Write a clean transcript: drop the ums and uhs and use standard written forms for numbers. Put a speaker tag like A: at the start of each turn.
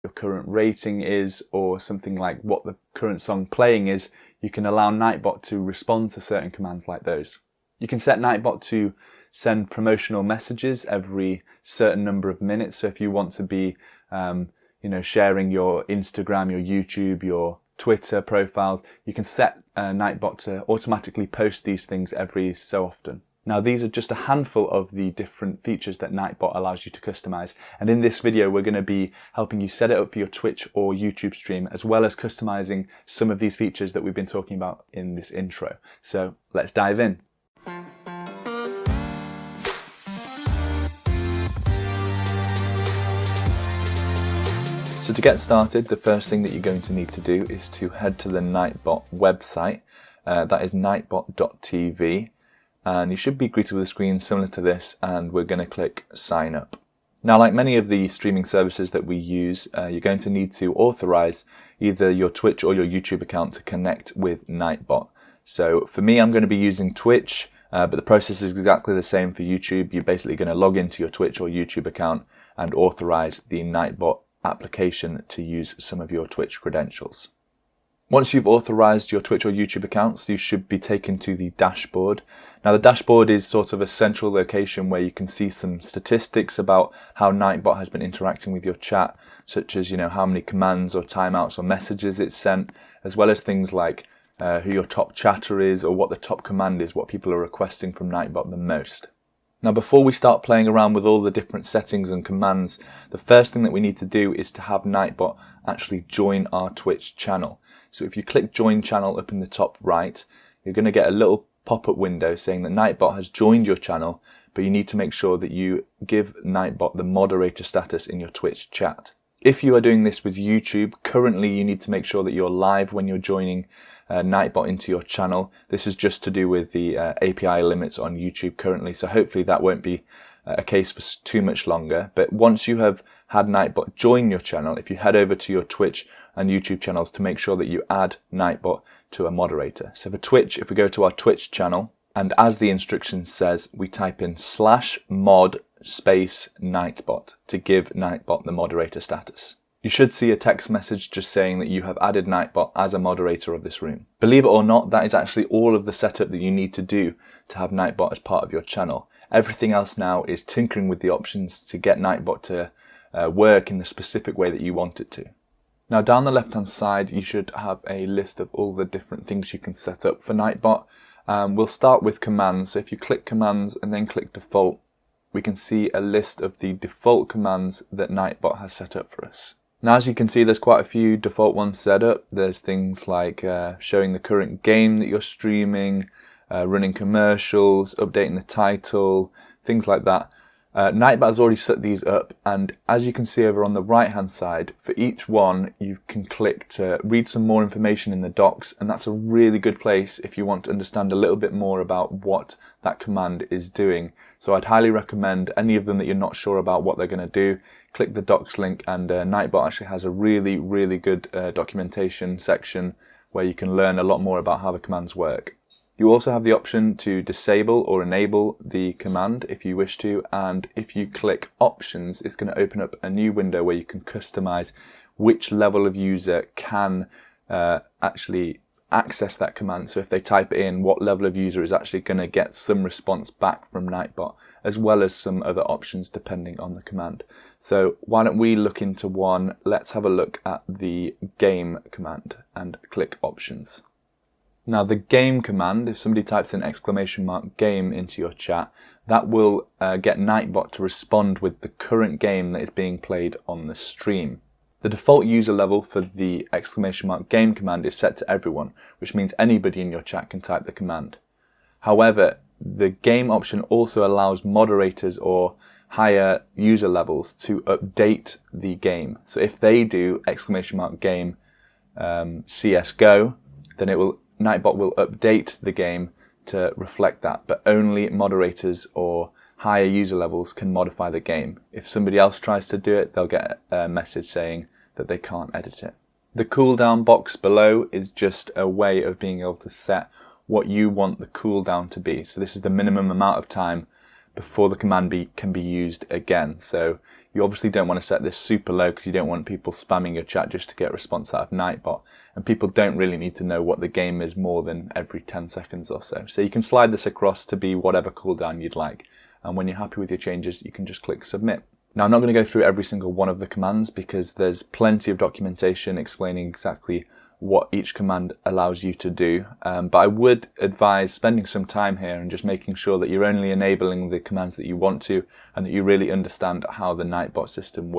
A: your current rating is, or something like what the current song playing is, you can allow Nightbot to respond to certain commands like those. You can set Nightbot to send promotional messages every certain number of minutes. So if you want to be, sharing your Instagram, your YouTube, your Twitter profiles, you can set Nightbot to automatically post these things every so often. Now, these are just a handful of the different features that Nightbot allows you to customize. And in this video, we're going to be helping you set it up for your Twitch or YouTube stream, as well as customizing some of these features that we've been talking about in this intro. So let's dive in. So to get started, the first thing that you're going to need to do is to head to the Nightbot website. That is nightbot.tv. And you should be greeted with a screen similar to this, and we're going to click sign up. Now, like many of the streaming services that we use, you're going to need to authorize either your Twitch or your YouTube account to connect with Nightbot. So for me, I'm going to be using Twitch, but the process is exactly the same for YouTube. You're basically going to log into your Twitch or YouTube account and authorize the Nightbot application to use some of your Twitch credentials. Once you've authorized your Twitch or YouTube accounts, you should be taken to the dashboard. Now, the dashboard is sort of a central location where you can see some statistics about how Nightbot has been interacting with your chat, such as, how many commands or timeouts or messages it's sent, as well as things like who your top chatter is or what the top command is, what people are requesting from Nightbot the most. Now, before we start playing around with all the different settings and commands, the first thing that we need to do is to have Nightbot actually join our Twitch channel. So if you click join channel up in the top right, you're going to get a little pop-up window saying that Nightbot has joined your channel, but you need to make sure that you give Nightbot the moderator status in your Twitch chat. If you are doing this with YouTube, currently you need to make sure that you're live when you're joining Nightbot into your channel. This is just to do with the API limits on YouTube currently, so hopefully that won't be a case for too much longer. But once you have had Nightbot join your channel, if you head over to your Twitch and YouTube channels, to make sure that you add Nightbot to a moderator. So for Twitch, if we go to our Twitch channel, and as the instruction says, we type in /mod space Nightbot to give Nightbot the moderator status. You should see a text message just saying that you have added Nightbot as a moderator of this room. Believe it or not, that is actually all of the setup that you need to do to have Nightbot as part of your channel. Everything else now is tinkering with the options to get Nightbot to work in the specific way that you want it to. Now, down the left-hand side, you should have a list of all the different things you can set up for Nightbot. We'll start with commands. So if you click commands and then click default, we can see a list of the default commands that Nightbot has set up for us. Now, as you can see, there's quite a few default ones set up. There's things like showing the current game that you're streaming, running commercials, updating the title, things like that. Nightbot has already set these up, and as you can see over on the right hand side, for each one you can click to read some more information in the docs, and that's a really good place if you want to understand a little bit more about what that command is doing. So I'd highly recommend any of them that you're not sure about what they're going to do, click the docs link, and Nightbot actually has a really good documentation section where you can learn a lot more about how the commands work. You also have the option to disable or enable the command if you wish to, and if you click options, it's going to open up a new window where you can customize which level of user can actually access that command. So if they type it in, what level of user is actually going to get some response back from Nightbot, as well as some other options depending on the command. So why don't we look into one? Let's have a look at the game command and click options. Now, the game command, if somebody types in !game into your chat, that will get Nightbot to respond with the current game that is being played on the stream. The default user level for the !game command is set to everyone, which means anybody in your chat can type the command. However, the game option also allows moderators or higher user levels to update the game. So if they do !game CSGO, then Nightbot will update the game to reflect that, but only moderators or higher user levels can modify the game. If somebody else tries to do it, they'll get a message saying that they can't edit it. The cooldown box below is just a way of being able to set what you want the cooldown to be. So this is the minimum amount of time before the command can be used again. So You obviously don't want to set this super low because you don't want people spamming your chat just to get a response out of Nightbot. And people don't really need to know what the game is more than every 10 seconds or so. So you can slide this across to be whatever cooldown you'd like. And when you're happy with your changes, you can just click submit. Now, I'm not going to go through every single one of the commands because there's plenty of documentation explaining exactly what each command allows you to do. But I would advise spending some time here and just making sure that you're only enabling the commands that you want to and that you really understand how the Nightbot system works.